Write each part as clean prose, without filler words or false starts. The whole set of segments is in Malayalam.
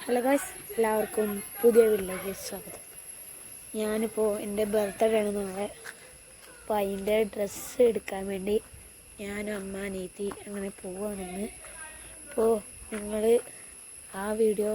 ഹലോ ഗൈസ്, എല്ലാവർക്കും പുതിയ വീട്ടിലേക്ക് സ്വാഗതം. ഞാനിപ്പോൾ എൻ്റെ ബർത്ത്ഡേ ആണ് നാളെ. അപ്പോൾ അതിൻ്റെ ഡ്രസ്സ് എടുക്കാൻ വേണ്ടി ഞാനും അമ്മ അനിയത്തി അങ്ങനെ പോവുകയാണെന്ന്. അപ്പോൾ നിങ്ങൾ ആ വീഡിയോ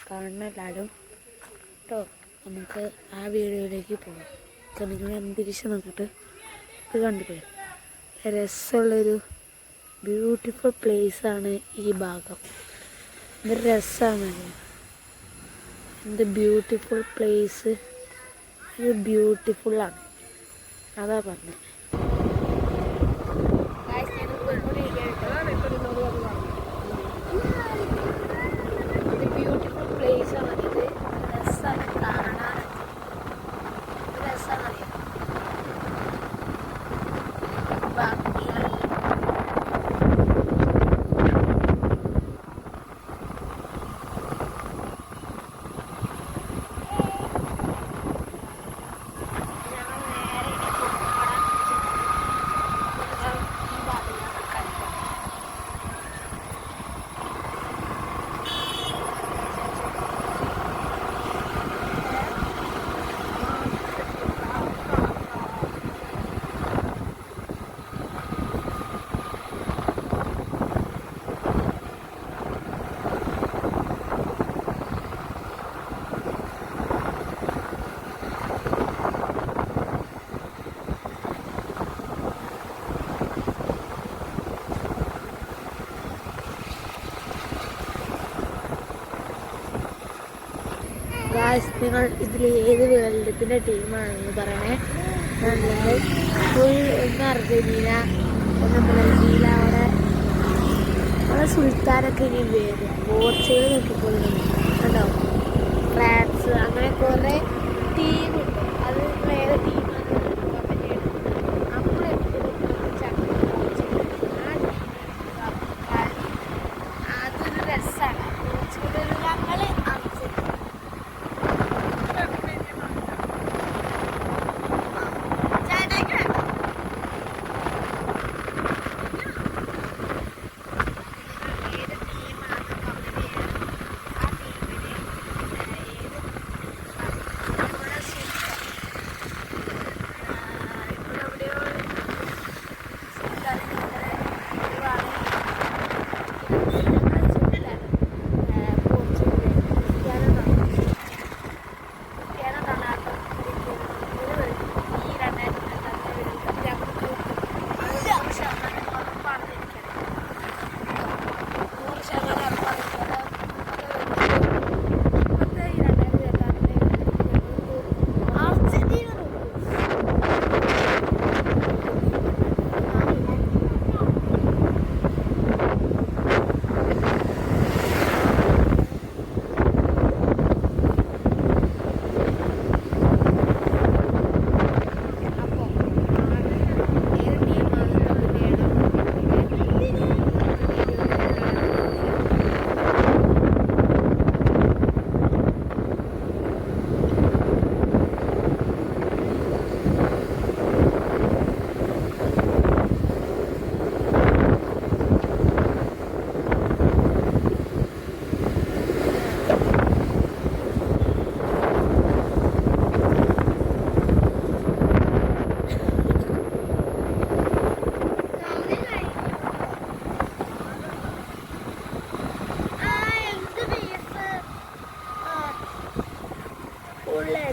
കാണുന്ന എല്ലാവരും കേട്ടോ. നമുക്ക് ആ വീഡിയോയിലേക്ക് പോകാം. അപ്പോൾ നിങ്ങൾ അന്തരീക്ഷം നോക്കിയിട്ട് ഇത് കണ്ടില്ലേ, രസമുള്ളൊരു ബ്യൂട്ടിഫുൾ പ്ലേസാണ് ഈ ഭാഗം. എന്ത് രസമാണല്ലോ, എന്ത് ബ്യൂട്ടിഫുൾ പ്ലേസ്, ഇത് ബ്യൂട്ടിഫുള്ളാണ്, അതാ പറഞ്ഞത്. ഇത് ബ്യൂട്ടിഫുൾ പ്ലേസാണ്, ഇത് രസമാണ് കാണാനൊക്കെ, രസമാണ്. നിങ്ങൾ ഇതിൽ ഏത് വേൾഡ് കപ്പിൻ്റെ ടീമാണെന്ന് പറയണേ. അല്ലെങ്കിൽ ഫുൾ ഒന്ന് അർജൻറ്റീന, ഒന്ന് ബ്രസീൽ, അവിടെ സുൽത്താനൊക്കെ ഇനി വരും. പോർച്ചുഗൽ നോക്കിക്കൊള്ളുന്നു കേട്ടോ, ഫ്രാൻസ്, അങ്ങനെ കുറേ ടീമുണ്ട്. അത് ഏത് ടീമാണ് നമ്മളെപ്പോഴും അതൊരു രസമാണ്. പോർച്ചുഗൽ ഞങ്ങൾ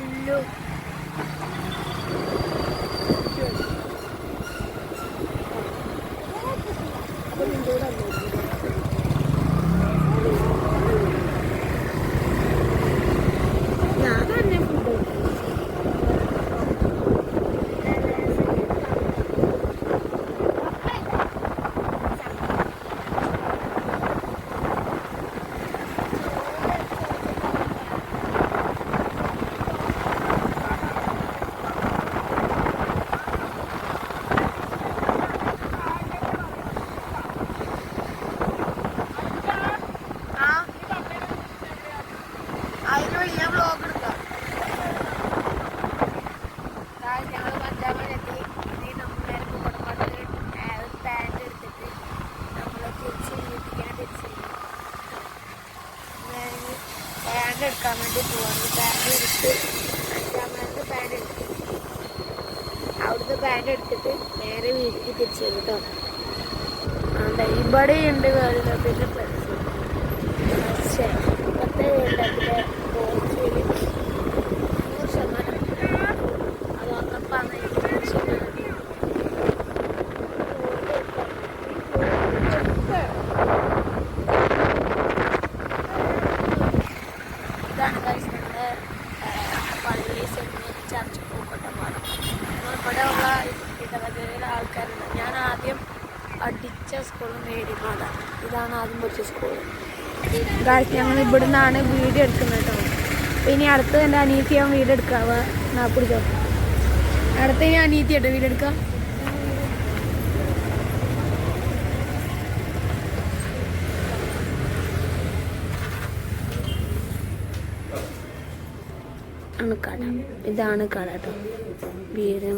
ഉള്ളു. ഞാൻ തന്നെ ഫുഡ് പാൻറ് എടുക്കാൻ വേണ്ടി പോവാണ്. പാൻറ് എടുത്ത് 5-ാം ക്ലാസ്സിൽ പാൻറ് എടുത്തു. അവിടുത്തെ പാൻറ് എടുത്തിട്ട് നേരെ വീട്ടിൽ തിരിച്ചു വരും കേട്ടോ. അതെ, ഇവിടെ ഉണ്ട് വേൾഡ് കപ്പിൻ്റെ ഫ്ലക്സ്. പക്ഷേ ഇപ്പോഴത്തെ വേൾഡ് കപ്പിലെ പോർച്ചുഗൽ 100% അതോടൊപ്പമാണ് 100%. ഇതാണ് ഗൈസ് നമ്മുടെ പള്ളി സെന്റ് ചർച്ച് പൂക്കോട്ടപ്പാടം. ഇവിടെ ഉള്ള ഇടവകയിലെ ആൾക്കാരുണ്ട്. ഞാൻ ആദ്യം പഠിച്ച സ്കൂൾ മേരിമാതാണ്. ഇതാണ് ആദ്യം പഠിച്ച സ്കൂൾ. ഗൈസ് ഞങ്ങൾ ഇവിടെ നിന്നാണ് വീഡിയോ എടുക്കുന്നത് കേട്ടോ. ഇനി അടുത്ത് എൻ്റെ അനിയത്തി ഞാൻ വീഡിയോ എടുക്കാവ പിടിച്ചോ. അടുത്ത് ഇനി അനിയത്തി കേട്ടോ വീഡിയോ എടുക്കാം. കട, ഇതാണ് കട കേട്ടോ. വീട്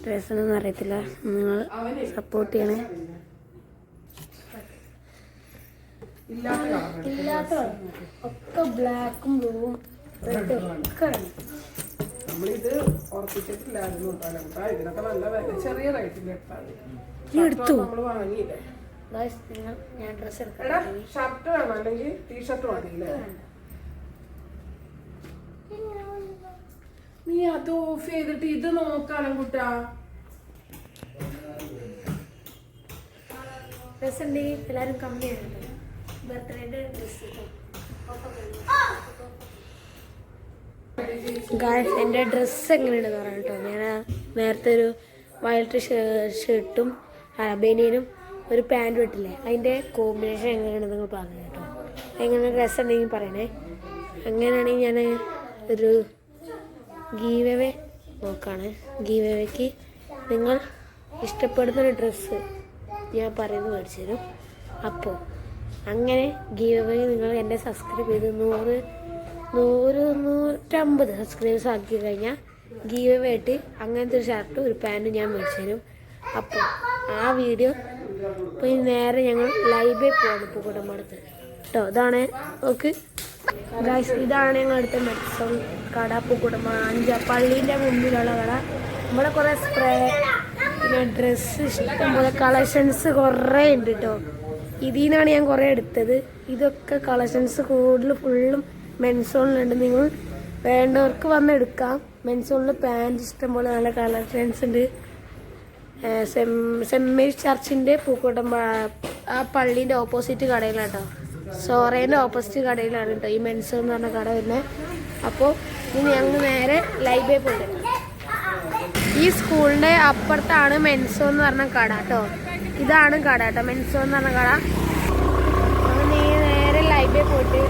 ഡ്രസ്സൊന്നും അറിയത്തില്ല, നിങ്ങൾ സപ്പോർട്ട് ചെയ്യണേ. ഇല്ലാത്ത ഒക്കെ ബ്ലാക്കും ബ്ലൂവും റെഡും ഒക്കെ നമ്മളിത് ഉറപ്പിച്ചിട്ടില്ലായിരുന്നു. ഇതിനൊക്കെ നല്ല വില, ചെറിയ റേറ്റിൽ എടുത്തു. നമ്മൾ വാങ്ങിയില്ലേ. ഞാൻ ഡ്രസ്സ് എടുക്കാം. ഷർട്ട് വേണം അല്ലെങ്കിൽ ടീഷർട്ട് മതിയില്ലേ? നീ അത് ഓഫ് ചെയ്തിട്ട് ഇത് നോക്കാനും കുട്ടാ. ഡ്രസ്സ് ഉണ്ടെങ്കിൽ എല്ലാവരും കമ്മിയാണ്. ബർത്ത്ഡേയുടെ ഡ്രസ്സ് ഗായ്സ്, എൻ്റെ ഡ്രസ്സ് എങ്ങനെയുണ്ടെന്ന് പറയാം കേട്ടോ. ഞാൻ നേരത്തെ ഒരു വയലറ്റ് ഷർട്ടും ബനിയനും ഒരു പാൻറ്റും ഇട്ടില്ലേ, അതിൻ്റെ കോമ്പിനേഷൻ എങ്ങനെയാണെന്ന് നിങ്ങൾ പറഞ്ഞു കേട്ടോ. എങ്ങനെ ഡ്രസ്സ് ഉണ്ടെങ്കിൽ പറയണേ. അങ്ങനെയാണെങ്കിൽ ഞാൻ ഒരു ഗീവ് അവേ നോക്കാണ്. ഗീവ് അവേക്ക് നിങ്ങൾ ഇഷ്ടപ്പെടുന്നൊരു ഡ്രസ്സ് ഞാൻ പറയുന്നത് മേടിച്ചു തരും. അപ്പോൾ അങ്ങനെ ഗീവ് അവേ നിങ്ങൾ എന്നെ സബ്സ്ക്രൈബ് ചെയ്ത് 100-150 സബ്സ്ക്രൈബേഴ്സ് ആക്കി കഴിഞ്ഞാൽ ഗീവ് അവേ ആയിട്ട് അങ്ങനത്തെ ഒരു ഷർട്ടും ഒരു പാൻറ്റും ഞാൻ മേടിച്ചു തരും. അപ്പോൾ ആ വീഡിയോ ഇപ്പോൾ നേരെ ഞങ്ങൾ ലൈവേ പോവാണ് പൂക്കോട്ടമ്പാടത്ത് കേട്ടോ. ഇതാണ് ഓക്കെ ഗൈസ്, ഇതാണ് ഞങ്ങൾ അടുത്ത മെഡിസൺ കട പൂക്കോട്ടമ്പാടം 5 പള്ളീൻ്റെ മുമ്പിലുള്ള കട. ഇവിടെ കുറേ സ്പ്രേ പിന്നെ ഡ്രസ്സ് ഇഷ്ടംപോലെ കളക്ഷൻസ് കുറേ ഉണ്ട് കേട്ടോ. ഇതിൽ നിന്നാണ് ഞാൻ കുറേ എടുത്തത്. ഇതൊക്കെ കളക്ഷൻസ് ഫുള്ളും മെൻസോണിലുണ്ട്. നിങ്ങൾ വേണ്ടവർക്ക് വന്ന് എടുക്കാം. മെൻസോണിൽ പാൻറ് ഇഷ്ടംപോലെ നല്ല കളക്ഷൻസ് ഉണ്ട്. സെൻറ് മേരീസ് ചർച്ചിൻ്റെ ആ പള്ളീൻ്റെ ഓപ്പോസിറ്റ് കടയിലാണ് കേട്ടോ. സോറേൻ്റെ ഓപ്പോസിറ്റ് കടയിലാണ് കേട്ടോ ഈ മെൻസോൺ എന്ന് പറഞ്ഞ കട വരുന്നത്. അപ്പോൾ ഇനി ഞങ്ങൾ നേരെ ലൈബ്രറി പോയിട്ട് ഈ സ്കൂളിൻ്റെ അപ്പുറത്താണ് മെൻസോ എന്ന് പറഞ്ഞ കട കേട്ടോ. ഇതാണ് കട കേട്ടോ, മെൻസോ എന്ന് പറഞ്ഞ കട. അങ്ങനെ നേരെ ലൈബ്രറി പോയിട്ട്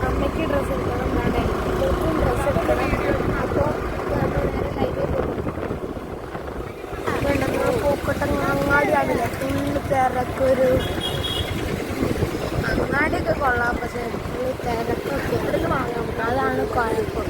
അമ്മയ്ക്ക് ഡ്രസ്സ് എടുക്കണം, വേണ്ടേ ഇവർക്കും ഡ്രസ്സ് എടുക്കണം. അപ്പോൾ നേരെ ലൈബ്രറി പോയിട്ട് പൂക്കോട്ടങ്ങാടിയാണില്ല, ഫുള്ള് തിരക്കൊരു അങ്ങാടിയൊക്കെ കൊള്ളാം. പക്ഷേ ഫുള്ള് തിരക്കൊക്കെ എവിടെ വാങ്ങാൻ പറ്റും, അതാണ് കുഴപ്പം.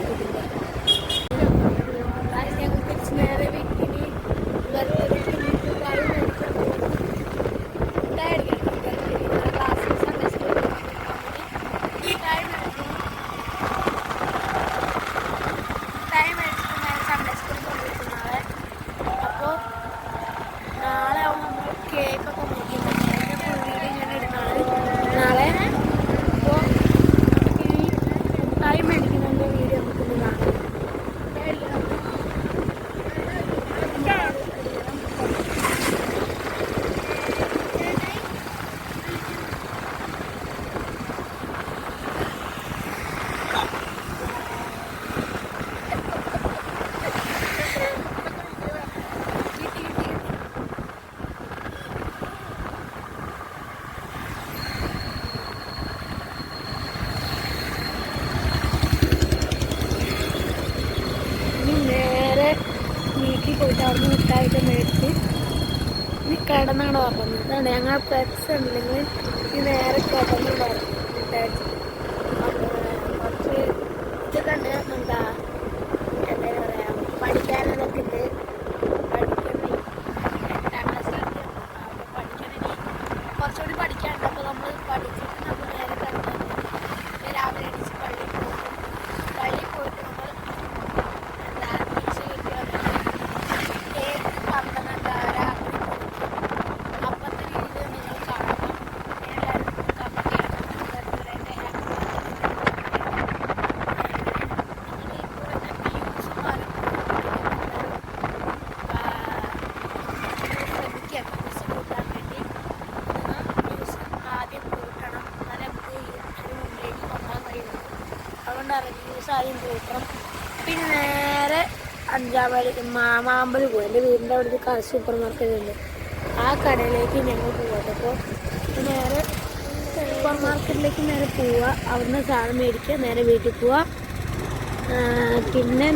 നേരെ വീട്ടിൽ പോയിട്ട് അവിടെ നിന്ന് മിഠായിട്ട് മേടിച്ച് ഇനി കിടന്നാണ് പറഞ്ഞത്. ഇതാണ് ഞങ്ങൾ പെറ്റ്സ് ഉണ്ടെങ്കിൽ ഈ നേരെ കിടന്ന് പറഞ്ഞു മിഠായിട്ട് കുറച്ച് ഇതൊക്കെ ഉണ്ട്. എന്താ പറയുക, പഠിക്കാനതൊക്കെ ഉണ്ട്. പഠിക്കണേ 8ാം ക്ലാസ്സിലൊക്കെ പഠിക്കണേ കുറച്ചുകൂടി പഠിക്കാനുണ്ട്. അപ്പോൾ നമ്മൾ പഠിച്ചിട്ട് നമ്മൾ നേരെ കിടന്നു അതുകൊണ്ട് ഇറങ്ങി സാരിയും തൂക്കണം. പിന്നെ നേരെ 5-ാം മൈൽ മാമ്പൽ പോകും. എൻ്റെ വീടിൻ്റെ അവിടുത്തെ സൂപ്പർ മാർക്കറ്റ് ഉണ്ട്, ആ കടയിലേക്ക് ഞങ്ങൾ പോകട്ടെ. അപ്പോൾ നേരെ സൂപ്പർ മാർക്കറ്റിലേക്ക് നേരെ പോവുക, അവിടുന്ന് സാധനം മേടിക്കുക, നേരെ വീട്ടിൽ പോവുക. പിന്നെ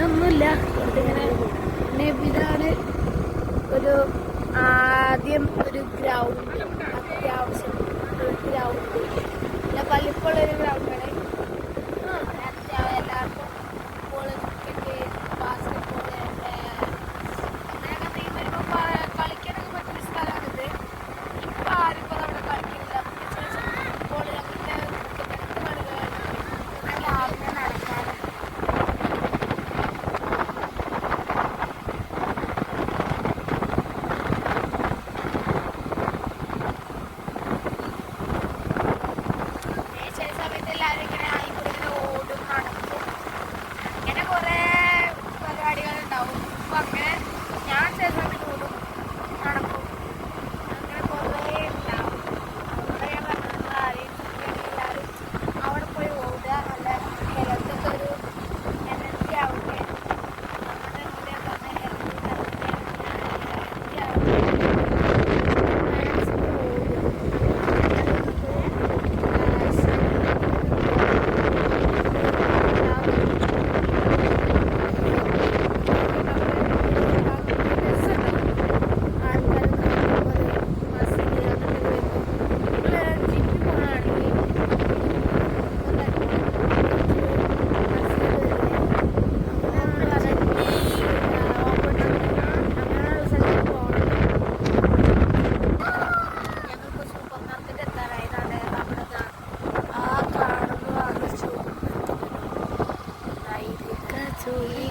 ഒന്നുമില്ല. ഇങ്ങനെ പിന്നെ ഇതാണ് ഒരു ആദ്യം ഒരു ഗ്രൗണ്ട്, അത്യാവശ്യം ഒരു ഗ്രൗണ്ട്, പിന്നെ വലിപ്പമുള്ളൊരു ഗ്രൗണ്ടാണ്. എല്ലാവർക്കും ഫുട്ബോൾ, ക്രിക്കറ്റ്, ബാസ്കറ്റ് അങ്ങനെയൊക്കെ വരുമ്പോൾ കളിക്കാനൊക്കെ പറ്റുന്ന സ്ഥലമാണിത്. ഇപ്പം ആരും ഇപ്പോൾ അവിടെ കളിക്കുന്നില്ല. ഫുട്ബോൾ അങ്ങനത്തെ ക്രിക്കറ്റ് കളികളാണ് രാവിലെ നടക്കാറ്.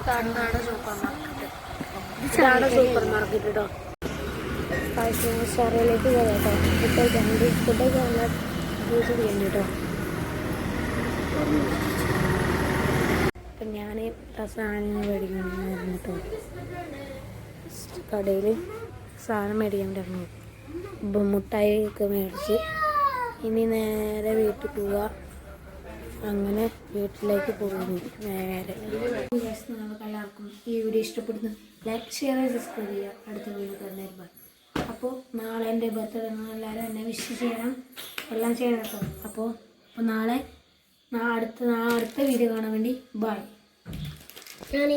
കാണുന്നതാണ് സൂപ്പർ മാർക്കറ്റ്. ഇതാണ് സൂപ്പർ മാർക്കറ്റ് കേട്ടോ. ഷറയിലേക്ക് പോകാം കേട്ടോ. ഫുഡൊക്കെ നല്ല ജ്യൂസ് ചെയ്യുന്നു കേട്ടോ. അപ്പം ഞാൻ സാധനങ്ങൾ മേടിക്കണമായിരുന്നു കേട്ടോ. കടയിൽ സാധനം മേടിക്കണ്ടായിരുന്നു. ഇപ്പം മുട്ടായി ഒക്കെ മേടിച്ച് ഇനി നേരെ വീട്ടിൽ പോവുക. അങ്ങനെ വീട്ടിലേക്ക് പോകുന്നു നേരെ. നിങ്ങൾക്ക് എല്ലാവർക്കും ഈ വീഡിയോ ഇഷ്ടപ്പെടുന്നു. ലൈക്ക്, ഷെയർ, സബ്സ്ക്രൈബ് ചെയ്യുക. അടുത്ത വീഡിയോ തന്നെ. അപ്പോൾ നാളെ എൻ്റെ ബർത്ത്ഡേ, എല്ലാവരും എന്നെ വിഷ് ചെയ്യണം, എല്ലാം ചെയ്യണം കേട്ടോ. അപ്പോൾ നാളെ അടുത്ത വീഡിയോ കാണാൻ വേണ്ടി ബൈ. ഞാൻ